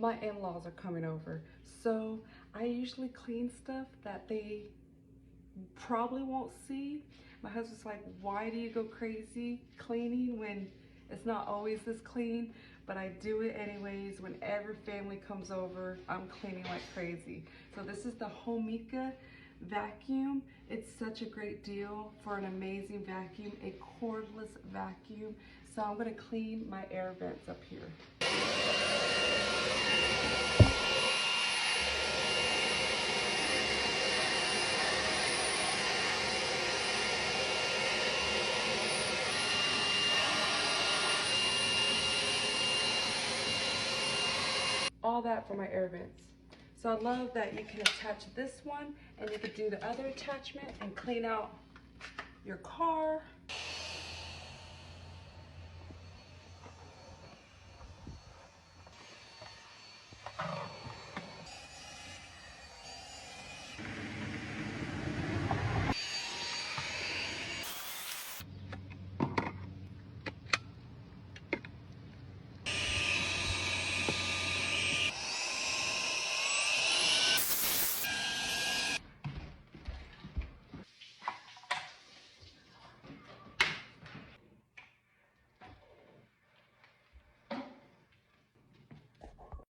my in-laws are coming over, so I usually clean stuff that they probably won't see. My husband's like, why do you go crazy cleaning when it's not always this clean? But I do it anyways. Whenever family comes over, I'm cleaning like crazy. So this is the Homika vacuum. It's such a great deal for an amazing vacuum, a cordless vacuum. So I'm gonna clean my air vents up here. All that for my air vents. So I love that you can attach this one and you can do the other attachment and clean out your car